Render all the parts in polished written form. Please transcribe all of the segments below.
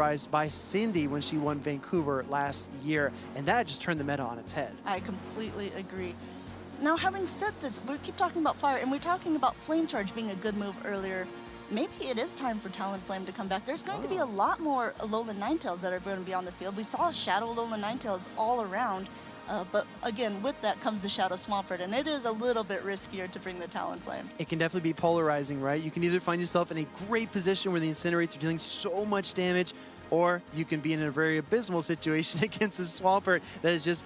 polarized by Cindy when she won Vancouver last year, and that just turned the meta on its head. I completely agree. Now, having said this, we keep talking about fire, and we're talking about flame charge being a good move earlier. Maybe it is time for Talonflame to come back. There's going to be a lot more Alolan Ninetales that are going to be on the field. We saw Shadow Alolan Ninetales all around, but again, with that comes the Shadow Swampert, and it is a little bit riskier to bring the Talonflame. It can definitely be polarizing, right? You can either find yourself in a great position where the Incinerates are dealing so much damage, or you can be in a very abysmal situation against a Swampert that is just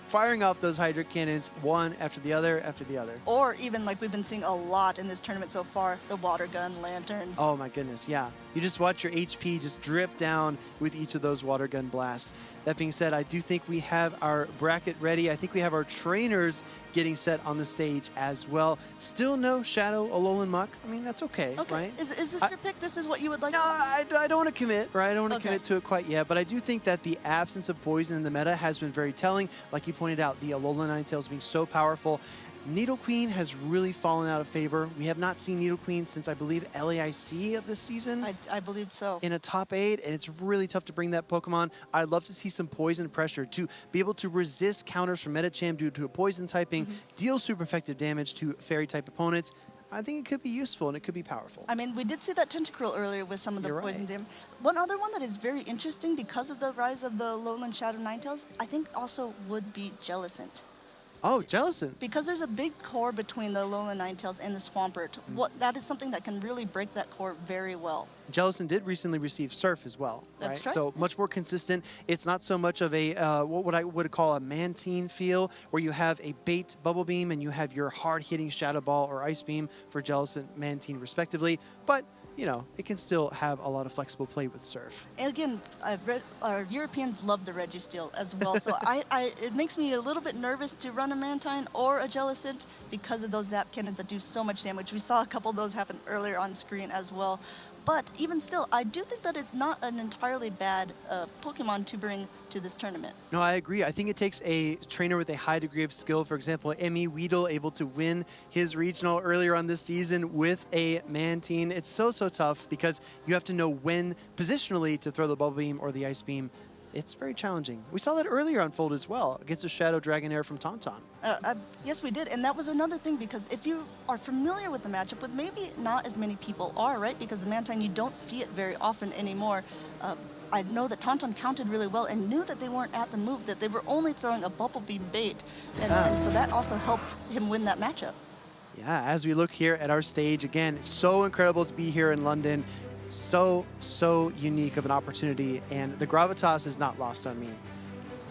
firing off those Hydra Cannons one after the other after the other. Or even like we've been seeing a lot in this tournament so far, the Water Gun Lanterns. Oh my goodness, yeah. You just watch your HP just drip down with each of those Water Gun blasts. That being said, I do think we have our bracket ready. I think we have our trainers getting set on the stage as well. Still no Shadow Alolan Muck. I mean, that's okay, right? Is this your pick? This is what you would like to see? I don't want to commit, right? I don't want to commit to it quite yet, but I do think that the absence of poison in the meta has been very telling. Like you pointed out, the Alolan Ninetales being so powerful. Nidoqueen has really fallen out of favor. We have not seen Nidoqueen since, I believe, LAIC of this season. I believe so. In a top 8, and it's really tough to bring that Pokemon. I'd love to see some poison pressure to be able to resist counters from Medicham due to a poison typing, deal super effective damage to fairy-type opponents. I think it could be useful and it could be powerful. I mean, we did see that Tentacruel earlier with some of the poison damage. One other one that is very interesting because of the rise of the Alolan Shadow Ninetales, I think also would be Jellicent. Oh, Jellicent. Because there's a big core between the Alolan Ninetales and the Swampert. That is something that can really break that core very well. Jellicent did recently receive Surf as well, That's right? right. So much more consistent. It's not so much of a, what I would call a Mantine feel, where you have a bait Bubble Beam and you have your hard-hitting Shadow Ball or Ice Beam for Jellicent, Mantine respectively. But you know, it can still have a lot of flexible play with Surf. And again, our Europeans love the Registeel as well, so it makes me a little bit nervous to run a Mantine or a Jellicent because of those Zap Cannons that do so much damage. We saw a couple of those happen earlier on screen as well. But even still, I do think that it's not an entirely bad Pokemon to bring to this tournament. No, I agree. I think it takes a trainer with a high degree of skill. For example, Emmy Weedle able to win his regional earlier on this season with a Mantine. It's so tough because you have to know when positionally to throw the Bubble Beam or the Ice Beam. It's very challenging. We saw that earlier unfold as well against a Shadow Dragonair from Tauntaun. Yes, we did, and that was another thing because if you are familiar with the matchup, but maybe not as many people are, right? Because the Mantine, you don't see it very often anymore. I know that Tauntaun counted really well and knew that they weren't at the move, that they were only throwing a Bubble Beam bait, and so that also helped him win that matchup. Yeah, as we look here at our stage, again, it's so incredible to be here in London. So unique of an opportunity, and the gravitas is not lost on me.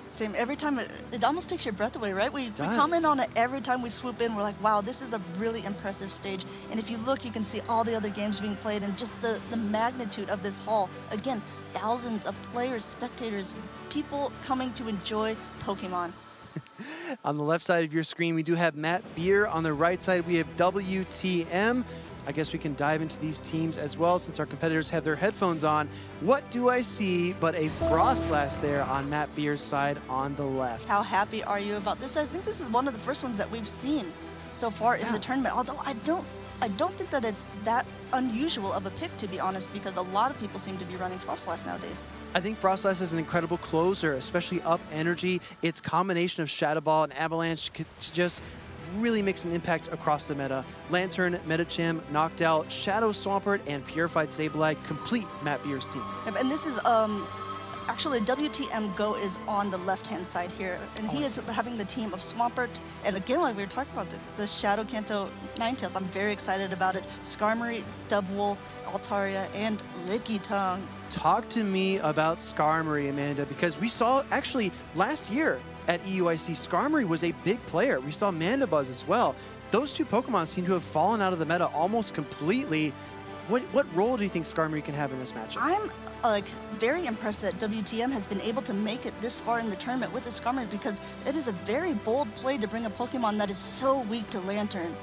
Same. Every time, it almost takes your breath away, right? We comment on it every time we swoop in. We're like, wow, this is a really impressive stage. And if you look, you can see all the other games being played and just the magnitude of this hall. Again, thousands of players, spectators, people coming to enjoy Pokemon. On the left side of your screen, we do have Matt Beer. On the right side, we have WTM. I guess we can dive into these teams as well since our competitors have their headphones on. What do I see but a Frostlass there on Matt Beer's side on the left? How happy are you about this? I think this is one of the first ones that we've seen so far in the tournament, although I don't think that it's that unusual of a pick, to be honest, because a lot of people seem to be running Frostlass nowadays. I think Frostlass is an incredible closer, especially up energy. Its combination of Shadow Ball and Avalanche just really makes an impact across the meta. Lantern, Medicham, Knocked Out, Shadow Swampert, and Purified Sableye complete Matt Beer's team. And this is actually WTMGo is on the left-hand side here, and he is having the team of Swampert. And again, like we were talking about, the Shadow Kanto Ninetales, I'm very excited about it. Skarmory, Dubwool, Altaria, and Lickitung. Talk to me about Skarmory, Amanda, because we saw actually last year at EUIC, Skarmory was a big player. We saw Mandibuzz as well. Those two Pokemon seem to have fallen out of the meta almost completely. What role do you think Skarmory can have in this matchup? I'm very impressed that WTM has been able to make it this far in the tournament with the Skarmory because it is a very bold play to bring a Pokemon that is so weak to Lantern.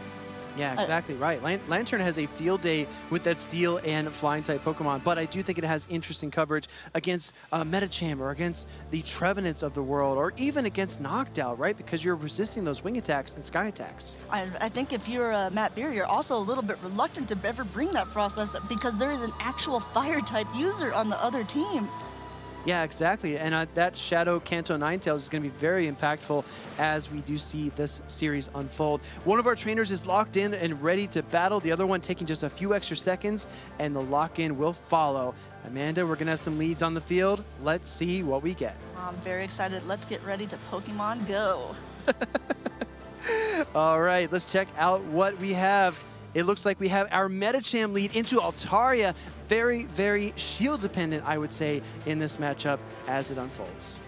Yeah, exactly right. Lantern has a field day with that steel and flying type Pokemon, but I do think it has interesting coverage against Medicham or against the Trevenants of the world, or even against Noctowl, right? Because you're resisting those wing attacks and sky attacks. I think if you're Matt Beer, you're also a little bit reluctant to ever bring that Frostlass because there is an actual fire type user on the other team. Yeah, exactly. And that Shadow Kanto Ninetales is going to be very impactful as we do see this series unfold. One of our trainers is locked in and ready to battle. The other one taking just a few extra seconds, and the lock-in will follow. Amanda, we're going to have some leads on the field. Let's see what we get. I'm very excited. Let's get ready to Pokemon Go. All right, let's check out what we have. It looks like we have our Medicham lead into Altaria. Very, very shield dependent, I would say, in this matchup as it unfolds.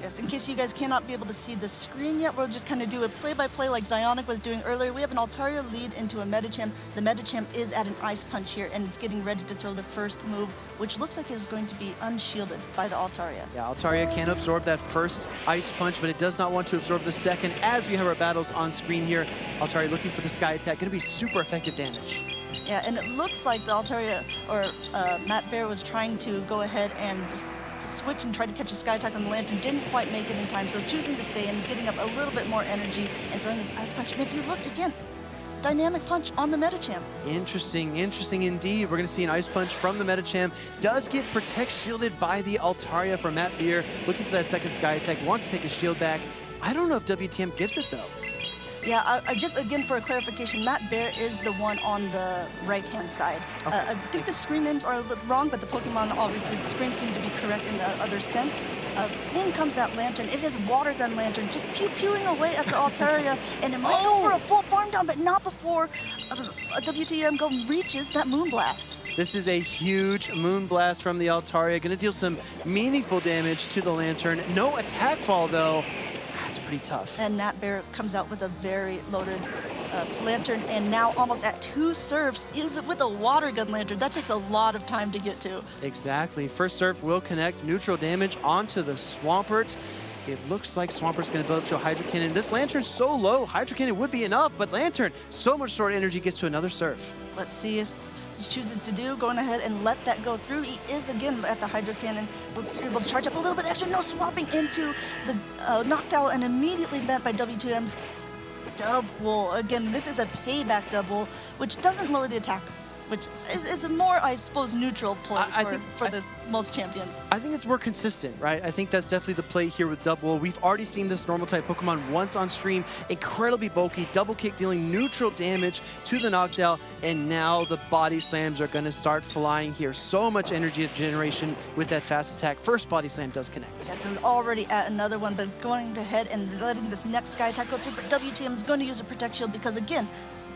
Yes, in case you guys cannot be able to see the screen yet, we'll just kind of do a play-by-play like Zionic was doing earlier. We have an Altaria lead into a Medicham. The Medicham is at an Ice Punch here, and it's getting ready to throw the first move, which looks like is going to be unshielded by the Altaria. Yeah, Altaria can absorb that first Ice Punch, but it does not want to absorb the second. As we have our battles on screen here, Altaria looking for the Sky Attack, going to be super effective damage. Yeah, and it looks like the Altaria, or Matt Bear, was trying to go ahead and switch and try to catch a Sky Attack on the Lantern. Didn't quite make it in time, so choosing to stay in, getting up a little bit more energy and throwing this Ice Punch. And if you look again, Dynamic Punch on the Medicham. Interesting, interesting indeed. We're going to see an Ice Punch from the Medicham. Does get Protect shielded by the Altaria from Matt Beer. Looking for that second Sky Attack. Wants to take a shield back. I don't know if WTM gives it, though. Yeah, just again for a clarification, Matt Bear is the one on the right-hand side. Okay. I think the screen names are a little wrong, but the Pokemon, obviously, the screens seem to be correct in the other sense. In comes that Lantern. It is Water Gun Lantern, just pew-pewing away at the Altaria, and it might go for a full farm down, but not before a WTMGo reaches that Moonblast. This is a huge Moonblast from the Altaria. Going to deal some meaningful damage to the Lantern. No attack fall, though. That's pretty tough. And Matt Bear comes out with a very loaded Lantern, and now almost at 2 surfs with a Water Gun Lantern. That takes a lot of time to get to. Exactly. First surf will connect neutral damage onto the Swampert. It looks like Swampert's going to build up to a Hydro Cannon. This Lantern's so low, Hydro Cannon would be enough, but Lantern, so much stored energy, gets to another surf. Let's see if he chooses to do, going ahead and let that go through. He is again at the Hydro Cannon, able to charge up a little bit extra, no swapping into the Noctowl, and immediately met by WTM's double. Again, this is a payback double, which doesn't lower the attack, which is a more, I suppose, neutral play for the most champions. I think it's more consistent, right? I think that's definitely the play here with Double. We've already seen this normal type Pokemon once on stream. Incredibly bulky, double kick dealing neutral damage to the Noctowl, and now the body slams are going to start flying here. So much energy generation with that fast attack. First body slam does connect. Yes, and already at another one, but going ahead and letting this next Sky Attack go through, but WTM is going to use a Protect Shield because, again,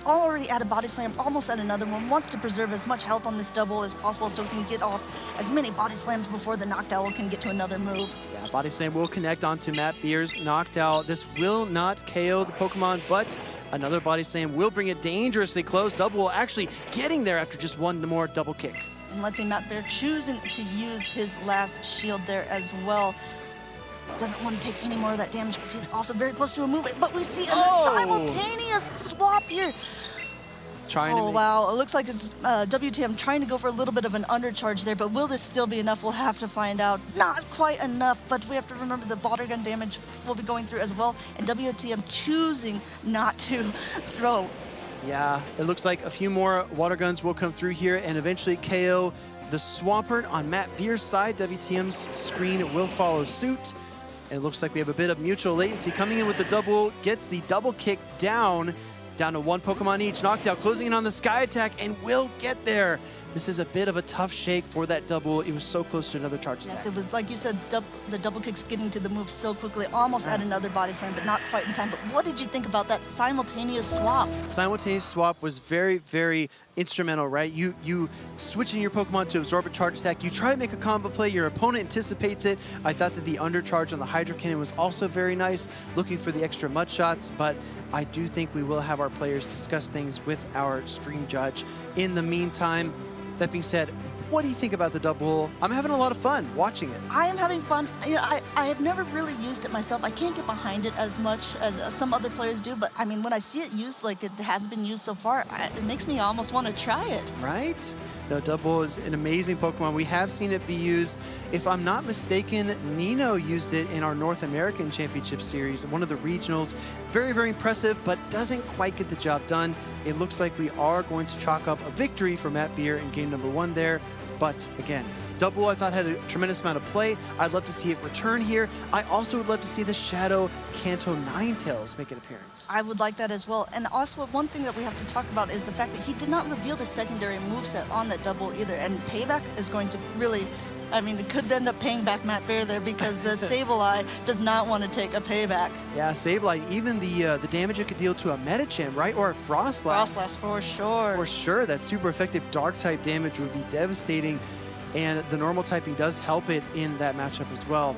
already at a body slam, almost at another one, wants to preserve as much health on this double as possible so he can get off as many body slams before the Noctowl can get to another move. Yeah, body slam will connect onto Matt Beer's Noctowl. This will not KO the Pokemon, but another body slam will bring it dangerously close. Double actually getting there after just one more double kick. And let's see, Matt Beer choosing to use his last shield there as well. Doesn't want to take any more of that damage because he's also very close to a move. But we see a simultaneous swap here. Wow, it looks like it's WTM trying to go for a little bit of an undercharge there, but will this still be enough? We'll have to find out. Not quite enough, but we have to remember the water gun damage will be going through as well, and WTM choosing not to throw. Yeah, it looks like a few more water guns will come through here and eventually KO the Swampert on Matt Beer's side. WTM's screen will follow suit. And it looks like we have a bit of mutual latency. Coming in with the double, gets the double kick down to 1 Pokemon each. Noctowl closing in on the Sky Attack and will get there. This is a bit of a tough shake for that double. It was so close to another charge attack. Yes, it was, like you said, the double kick's getting to the move so quickly, almost at another body slam, but not quite in time. But what did you think about that simultaneous swap? Simultaneous swap was very, very instrumental, right? You switch in your Pokemon to absorb a charge attack. You try to make a combo play. Your opponent anticipates it. I thought that the undercharge on the Hydro Cannon was also very nice, looking for the extra mud shots, but I do think we will have our players discuss things with our stream judge. In the meantime, that being said, what do you think about the double? I'm having a lot of fun watching it. I am having fun. You know, I have never really used it myself. I can't get behind it as much as some other players do, but I mean, when I see it used like it has been used so far, it makes me almost want to try it. Right? No, double is an amazing Pokemon. We have seen it be used. If I'm not mistaken, Nino used it in our North American Championship Series, one of the regionals. Very, very impressive, but doesn't quite get the job done. It looks like we are going to chalk up a victory for Matt Beer in game number 1 there. But again, double I thought had a tremendous amount of play. I'd love to see it return here. I also would love to see the Shadow Kanto Ninetales make an appearance. I would like that as well. And also one thing that we have to talk about is the fact that he did not reveal the secondary moveset on that double either. And Payback is going to really, I mean, it could end up paying back Matt Bear there because the Sableye does not want to take a payback. Yeah, Sableye, even the damage it could deal to a Medicham, right? Or a Frostlass. Frostlass for sure. For sure, that super effective dark type damage would be devastating. And the normal typing does help it in that matchup as well.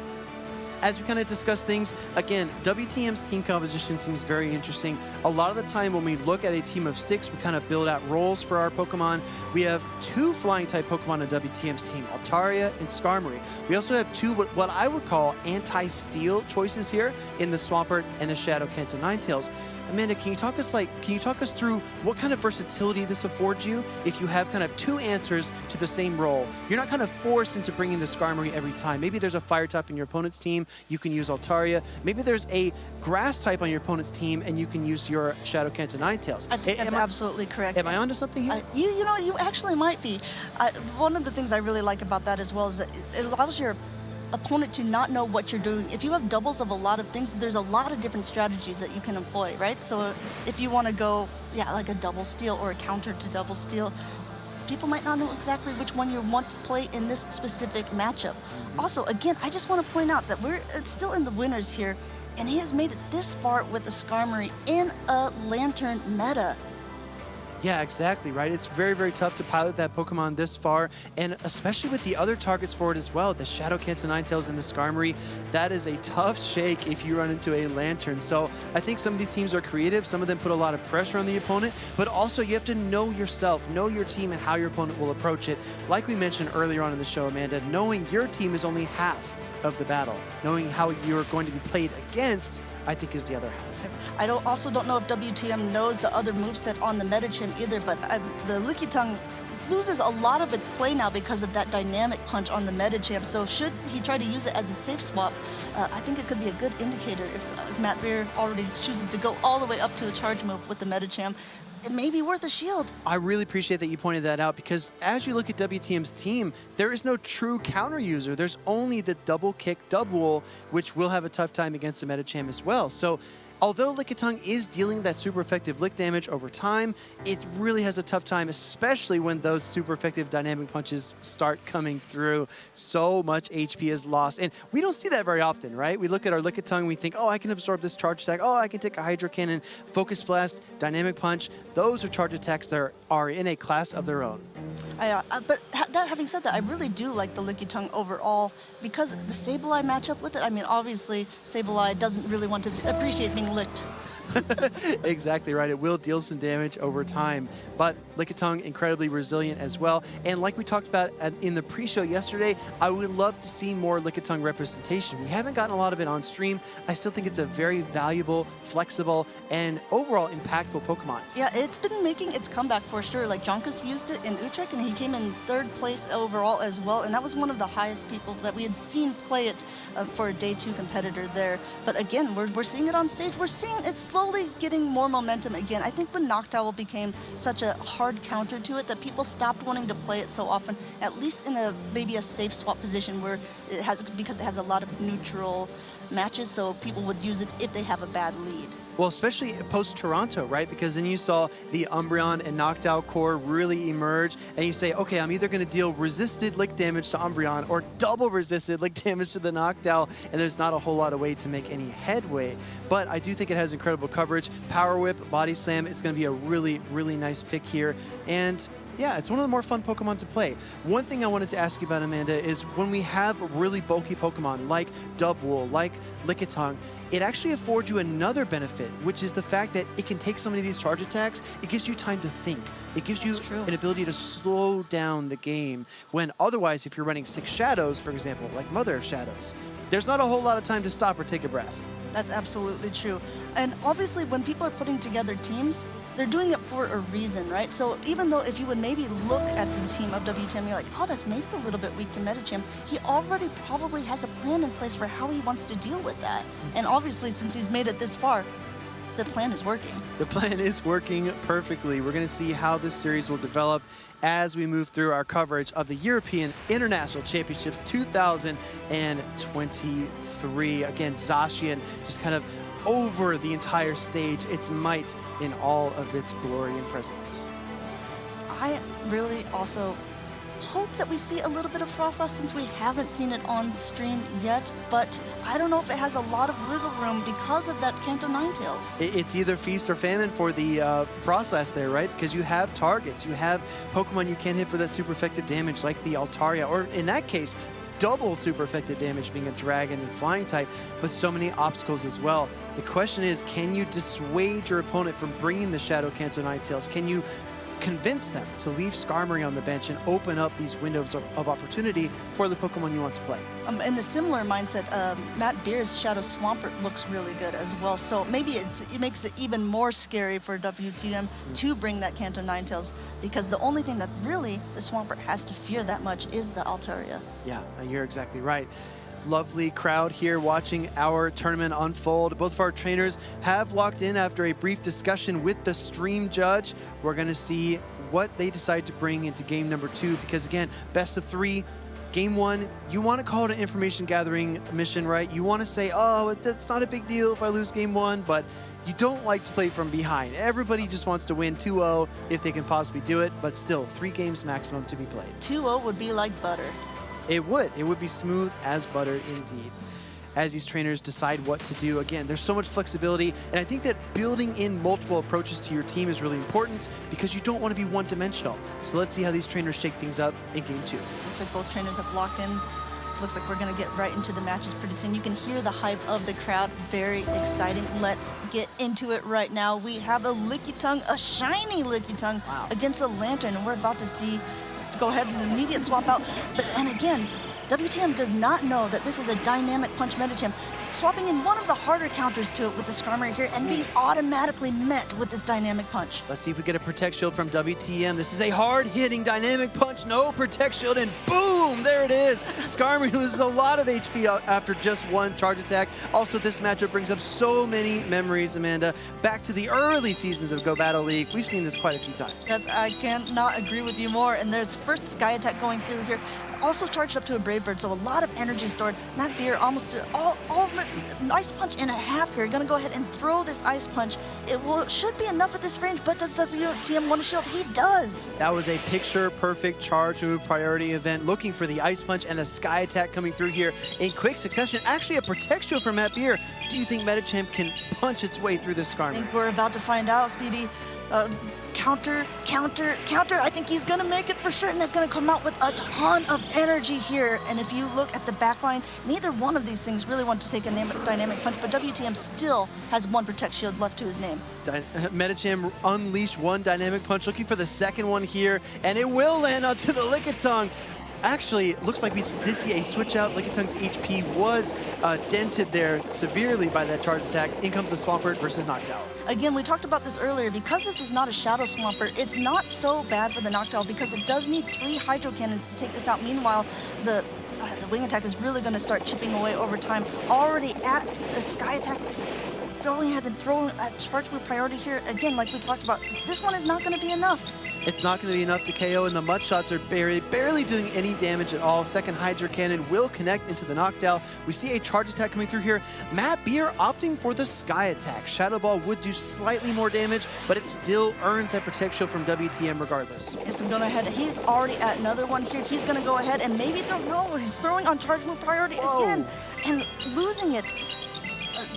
As we kind of discuss things, again, WTM's team composition seems very interesting. A lot of the time when we look at a team of 6, we kind of build out roles for our Pokemon. We have 2 flying type Pokemon on WTM's team, Altaria and Skarmory. We also have 2 what I would call anti-steel choices here in the Swampert and the Shadow Kanto Ninetales. Amanda, can you talk us through what kind of versatility this affords you if you have kind of 2 answers to the same role? You're not kind of forced into bringing the Skarmory every time. Maybe there's a fire type in your opponent's team, you can use Altaria. Maybe there's a grass type on your opponent's team and you can use your Shadow Kanto Ninetales. I think that's absolutely correct. Am I onto something here? You know, you actually might be. One of the things I really like about that as well is that it allows your opponent to not know what you're doing. If you have doubles of a lot of things, there's a lot of different strategies that you can employ, right? So if you want to go, yeah, like a double steal or a counter to double steal, people might not know exactly which one you want to play in this specific matchup. Also, again, I just want to point out that we're still in the winners here, and he has made it this far with the Skarmory in a Lantern meta. Yeah, exactly, right? It's very, very tough to pilot that Pokemon this far, and especially with the other targets for it as well, the Shadow Kanto Ninetales and the Skarmory. That is a tough shake if you run into a Lantern. So I think some of these teams are creative. Some of them put a lot of pressure on the opponent, but also you have to know yourself, know your team and how your opponent will approach it. Like we mentioned earlier on in the show, Amanda, knowing your team is only half of the battle. Knowing how you're going to be played against, I think, is the other half. I also don't know if WTM knows the other moveset on the Medicham either, but the Lickitung loses a lot of its play now because of that dynamic punch on the Medicham. So should he try to use it as a safe swap, I think it could be a good indicator if Matt Beer already chooses to go all the way up to a charge move with the Medicham. It may be worth a shield. I really appreciate that you pointed that out because as you look at WTM's team, there is no true counter user. There's only the double kick double, which will have a tough time against the Medicham as well. So although Lickitung is dealing that super effective lick damage over time, it really has a tough time, especially when those super effective dynamic punches start coming through. So much HP is lost. And we don't see that very often, right? We look at our Lickitung and we think, oh, I can absorb this charge attack. Oh, I can take a Hydro Cannon, Focus Blast, Dynamic Punch. Those are charge attacks that are in a class of their own. But having said that, I really do like the Lickitung overall because the Sableye matchup with it, I mean, obviously, Sableye doesn't really want to appreciate being licked. Exactly right. It will deal some damage over time, but Lickitung incredibly resilient as well. And like we talked about in the pre-show yesterday, I would love to see more Lickitung representation. We haven't gotten a lot of it on stream. I still think it's a very valuable, flexible, and overall impactful Pokemon. Yeah, it's been making its comeback for sure. Like Jonkus used it in Utrecht, and he came in 3rd place overall as well. And that was one of the highest people that we had seen play it for a Day 2 competitor there. But again, we're seeing it on stage. We're seeing it slowly getting more momentum again. I think when Noctowl became such a hard counter to it that people stopped wanting to play it so often, at least in maybe a safe swap position where it has, because it has a lot of neutral matches, so people would use it if they have a bad lead. Well, especially post-Toronto, right? Because then you saw the Umbreon and Noctowl core really emerge, and you say, okay, I'm either going to deal resisted lick damage to Umbreon or double resisted lick damage to the Noctowl, and there's not a whole lot of way to make any headway. But I do think it has incredible coverage. Power Whip, Body Slam, it's going to be a really, really nice pick here. And Yeah, it's one of the more fun Pokemon to play. One thing I wanted to ask you about, Amanda, is when we have really bulky Pokemon like Dubwool, like Lickitung, it actually affords you another benefit, which is the fact that it can take so many of these charge attacks. It gives you time to think. It gives you an ability to slow down the game, when otherwise, if you're running 6 Shadows, for example, like Mother of Shadows, there's not a whole lot of time to stop or take a breath. That's absolutely true. And obviously, when people are putting together teams, they're doing it for a reason, right? So even though if you would maybe look at the team of WTM, you're like, oh, that's maybe a little bit weak to MetaCham, he already probably has a plan in place for how he wants to deal with that. And obviously, since he's made it this far, the plan is working. The plan is working perfectly. We're going to see how this series will develop as we move through our coverage of the European International Championships 2023. Again, Zacian just kind of over the entire stage, its might in all of its glory and presence. I really also hope that we see a little bit of Froslass, since we haven't seen it on stream yet, but I don't know if it has a lot of wiggle room because of that Kanto Ninetales. It's either feast or famine for the Froslass there, right? Because you have targets, you have Pokemon you can hit for that super effective damage like the Altaria, or in that case, double super effective damage being a dragon and flying type, but so many obstacles as well. The question is, can you dissuade your opponent from bringing the Shadow Kanto Ninetales? Can you convince them to leave Skarmory on the bench and open up these windows of opportunity for the Pokemon you want to play? In a similar mindset, MattBeer's Shadow Swampert looks really good as well, so maybe it makes it even more scary for WTM to bring that Kanto Ninetales, because the only thing that really the Swampert has to fear that much is the Altaria. Yeah, you're exactly right. Lovely crowd here watching our tournament unfold. Both of our trainers have locked in after a brief discussion with the stream judge. We're going to see what they decide to bring into game number 2, because again, best of 3. Game 1, you want to call it an information gathering mission, right? You want to say, oh, that's not a big deal if I lose game 1, but you don't like to play from behind. Everybody just wants to win 2-0 if they can possibly do it, but still 3 games maximum to be played. 2-0 would be like butter. It would be smooth as butter indeed. As these trainers decide what to do, again, there's so much flexibility, and I think that building in multiple approaches to your team is really important, because you don't want to be one-dimensional. So let's see how these trainers shake things up in game 2. Looks like both trainers have locked in. Looks like we're going to get right into the matches pretty soon. You can hear the hype of the crowd. Very exciting. Let's get into it right now. We have a Lickitung, a shiny Lickitung, against a Lantern, and we're about to see. Go ahead and immediate swap out. And again, WTM does not know that this is a dynamic punch Metacham. Swapping in one of the harder counters to it with the Skarmory here and being automatically met with this dynamic punch. Let's see if we get a Protect Shield from WTM. This is a hard-hitting dynamic punch. No Protect Shield, and boom, there it is. Skarmory loses a lot of HP after just one charge attack. Also, this matchup brings up so many memories, Amanda. Back to the early seasons of Go Battle League. We've seen this quite a few times. I cannot agree with you more. And there's first Sky Attack going through here. Also charged up to a Brave Bird, so a lot of energy stored. MattBeer almost all of it, Ice Punch and a half here. Gonna go ahead and throw this Ice Punch. Should be enough at this range, but does WTM want a shield? He does. That was a picture-perfect charge move priority event, looking for the Ice Punch and a Sky Attack coming through here in quick succession. Actually, a Protect Shield from MattBeer. Do you think Metachamp can punch its way through this Skarmory? I think we're about to find out, Speedy. Counter. I think he's gonna make it for sure, and it's gonna come out with a ton of energy here. And if you look at the back line, neither one of these things really want to take a dynamic punch, but WTM still has one Protect Shield left to his name. Metacham unleashed one dynamic punch, looking for the second one here, and it will land onto the Lickitung. Actually, looks like we did see a switch out. Lickitung's HP was dented there severely by that charge attack. In comes the Swampert versus Noctowl. Again, we talked about this earlier. Because this is not a Shadow Swampert, it's not so bad for the Noctowl, because it does need 3 Hydro Cannons to take this out. Meanwhile, the Wing Attack is really going to start chipping away over time. Already at the Sky Attack, going ahead and throwing a charge move priority here. Again, like we talked about, this one is not going to be enough. It's not going to be enough to KO, and the Mud Shots are barely doing any damage at all. Second Hydro Cannon will connect into the Noctowl. We see a charge attack coming through here. MattBeer opting for the Sky Attack. Shadow Ball would do slightly more damage, but it still earns a Protect Shield from WTM regardless. Yes, I'm going ahead. He's already at another one here. He's going to go ahead and maybe throw. No, he's throwing on charge move priority again and losing it.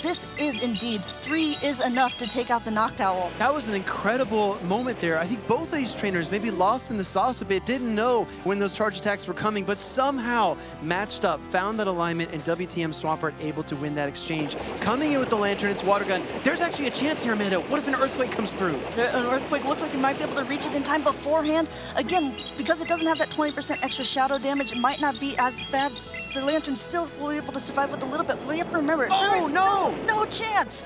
this is indeed 3 is enough to take out the Noctowl. That was an incredible moment there. I think both of these trainers maybe lost in the sauce a bit, didn't know when those charge attacks were coming, but somehow matched up, found that alignment, and WTM Swampert able to win that exchange. Coming in with the Lantern, it's Water Gun. There's actually a chance here, Amanda. What if an Earthquake comes through? An Earthquake looks like it might be able to reach it in time beforehand. Again, because it doesn't have that 20% extra shadow damage, it might not be as bad. The Lantern still will be able to survive with a little bit, but you have to remember, oh, no chance.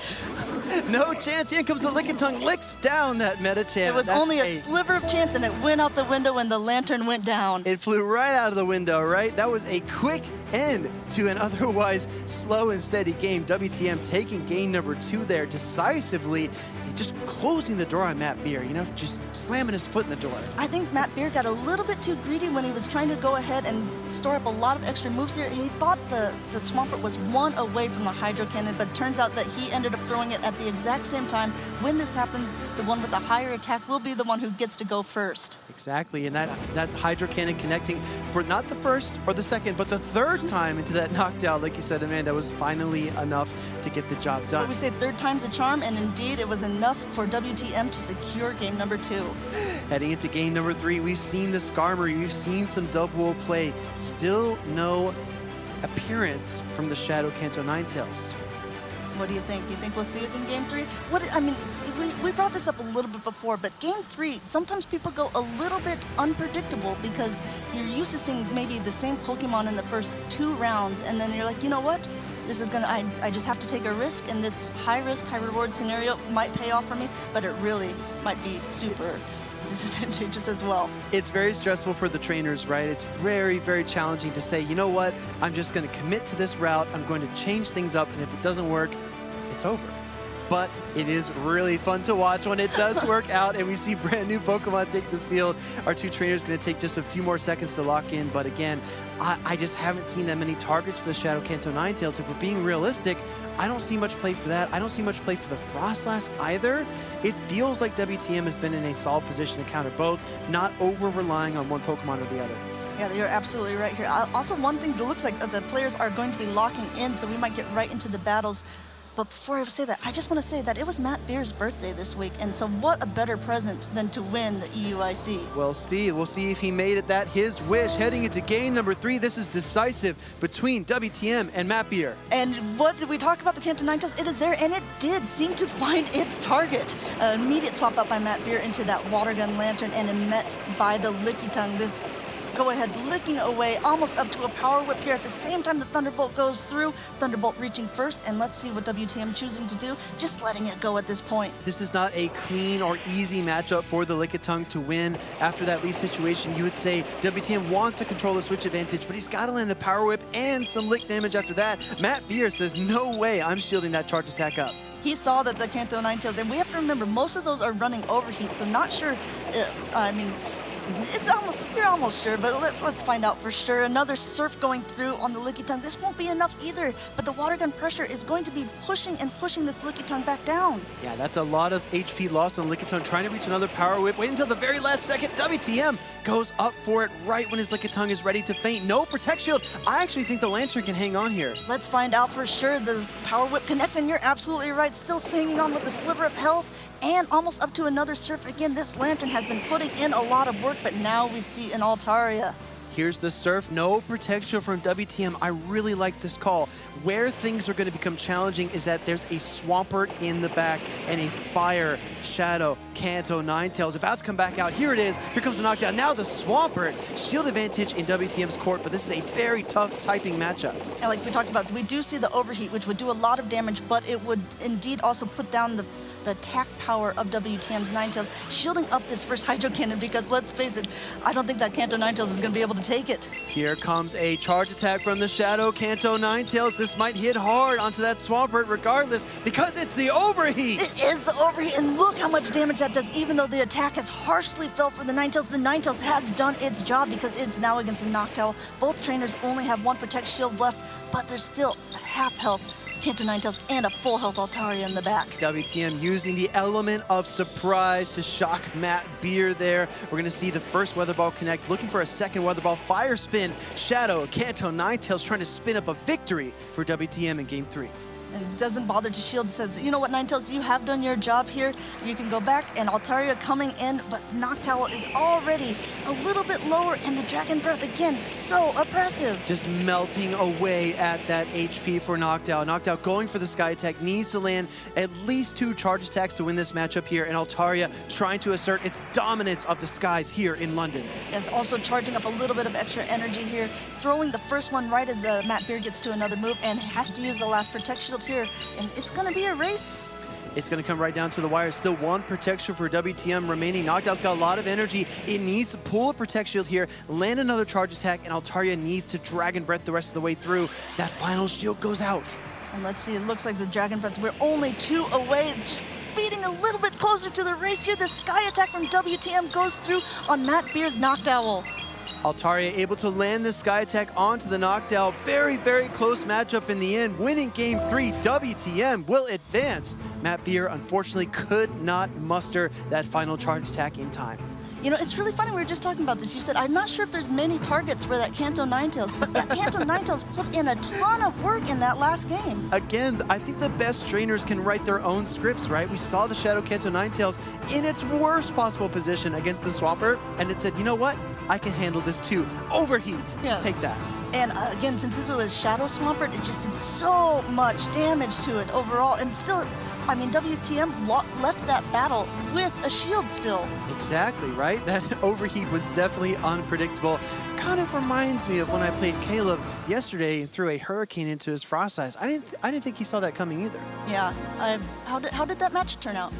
No chance. Here comes the Lickitung, licks down that meta champ. It was only a sliver of chance, and it went out the window when the Lantern went down. It flew right out of the window, right? That was a quick end to an otherwise slow and steady game. WTM taking game number 2 there decisively, just closing the door on MattBeer, you know, just slamming his foot in the door. I think MattBeer got a little bit too greedy when he was trying to go ahead and store up a lot of extra moves here. He thought the Swampert was 1 away from the Hydro Cannon, but turns out that he ended up throwing it at the exact same time. When this happens, the one with the higher attack will be the one who gets to go first. Exactly, and that Hydro Cannon connecting for not the first or the second, but the 3rd time into that knockdown, like you said, Amanda, was finally enough to get the job done. So we say 3rd time's a charm, and indeed it was enough for WTM to secure game number 2. Heading into game number 3, we've seen the Skarmory, we've seen some double play, still no appearance from the Shadow Kanto Ninetales. What do you think? You think we'll see it in game 3? I mean, we brought this up a little bit before, but game 3, sometimes people go a little bit unpredictable because you're used to seeing maybe the same Pokemon in the first 2 rounds, and then you're like, you know what? This is I just have to take a risk, and this high risk, high reward scenario might pay off for me, but it really might be super disadvantageous as well. It's very stressful for the trainers, right? It's very, very challenging to say, you know what? I'm just going to commit to this route. I'm going to change things up, and if it doesn't work, it's over. But it is really fun to watch when it does work out and we see brand new Pokemon take the field. Our 2 trainers going to take just a few more seconds to lock in, but again, I just haven't seen that many targets for the Shadow Kanto Ninetales. If we're being realistic, I don't see much play for that. I don't see much play for the Frostlass either. It feels like WTM has been in a solid position to counter both, not over-relying on one Pokemon or the other. Yeah, you're absolutely right here. Also, one thing, it looks like the players are going to be locking in, so we might get right into the battles. But before I say that, I just want to say that it was MattBeer's birthday this week, and so what a better present than to win the EUIC. We'll see if he made it that his wish. Heading into game number 3, this is decisive between WTM and MattBeer. And what did we talk about the Kanto Ninetales? It is there, and it did seem to find its target. Immediate swap up by MattBeer into that Water Gun Lantern, and then met by the Lickitung. This go ahead licking away almost up to a Power Whip here. At the same time the Thunderbolt goes through. Thunderbolt reaching first, and let's see what WTM choosing to do. Just letting it go at this point. This is not a clean or easy matchup for the Lickitung to win. After that lead situation, you would say WTM wants to control the switch advantage, but he's got to land the Power Whip and some lick damage after that. MattBeer says, no way, I'm shielding that charge attack up. He saw that the Kanto Ninetales, and we have to remember, most of those are running overheat, so not sure, I mean, you're almost sure, but let's find out for sure. Another Surf going through on the Lickitung. This won't be enough either, but the Water Gun pressure is going to be pushing this Lickitung back down. Yeah, that's a lot of HP lost on Lickitung, trying to reach another Power Whip. Wait until the very last second. WTM goes up for it right when his Lickitung is ready to faint. No Protect Shield. I actually think the Lantern can hang on here. Let's find out for sure. The Power Whip connects, and you're absolutely right. Still hanging on with the sliver of health and almost up to another Surf. Again, this Lantern has been putting in a lot of work, but now we see an Altaria. Here's the Surf, no protection from WTM. I really like this call. Where things are going to become challenging is that there's a Swampert in the back and a Fire Shadow Kanto Ninetales about to come back out. Here it is. Here comes the knockdown. Now the Swampert. Shield advantage in WTM's court, but this is a very tough typing matchup. And like we talked about, we do see the overheat, which would do a lot of damage, but it would indeed also put down the attack power of WTM's Ninetales, shielding up this first Hydro Cannon, because let's face it, I don't think that Kanto Ninetales is going to be able to take it. Here comes a charge attack from the Shadow Kanto Ninetales. This might hit hard onto that Swampert regardless, because it's the overheat. It is the overheat, and look how much damage that does. Even though the attack has harshly fell for the Ninetales has done its job because it's now against the Noctowl. Both trainers only have 1 Protect Shield left, but there's still half health Kanto Ninetales and a full health Altaria in the back. WTM using the element of surprise to shock MattBeer there. We're going to see the first Weather Ball connect, looking for a second Weather Ball. Fire spin, Shadow Kanto Ninetales trying to spin up a victory for WTM in game 3. and doesn't bother to shield. Says, you know what, Ninetales, you have done your job here. You can go back. And Altaria coming in, but Noctowl is already a little bit lower, and the Dragon Breath again, so oppressive. Just melting away at that HP for Noctowl. Noctowl going for the Sky Attack, needs to land at least 2 charge attacks to win this matchup here, and Altaria trying to assert its dominance of the skies here in London. Yes, also charging up a little bit of extra energy here, throwing the first one right as MattBeer gets to another move, and has to use the last Protect Shield here, and it's going to be a race. It's going to come right down to the wire. Still 1 protection for WTM remaining. Noctowl's got a lot of energy. It needs to pull a Protect Shield here, land another charge attack, and Altaria needs to Dragon Breath the rest of the way through. That final shield goes out. And let's see, it looks like the Dragon Breath, we're only 2 away, just beating a little bit closer to the race here. The Sky Attack from WTM goes through on MattBeer's Noctowl. Altaria able to land the Sky Attack onto the Noctowl. Very, very close matchup in the end. Winning game 3, WTM will advance. MattBeer unfortunately could not muster that final charge attack in time. You know, it's really funny, we were just talking about this. You said, I'm not sure if there's many targets for that Kanto Ninetales, but that Kanto Ninetales put in a ton of work in that last game. Again, I think the best trainers can write their own scripts, right? We saw the Shadow Kanto Ninetales in its worst possible position against the Swampert, and it said, you know what? I can handle this too. Overheat. Yes. Take that. And again, since this was Shadow Swampert, it just did so much damage to it overall. And still, I mean, WTM left that battle with a shield still. Exactly, right? That overheat was definitely unpredictable. Kind of reminds me of when I played Caleb yesterday and threw a hurricane into his Frost Eyes. I didn't think he saw that coming either. Yeah. How did that match turn out?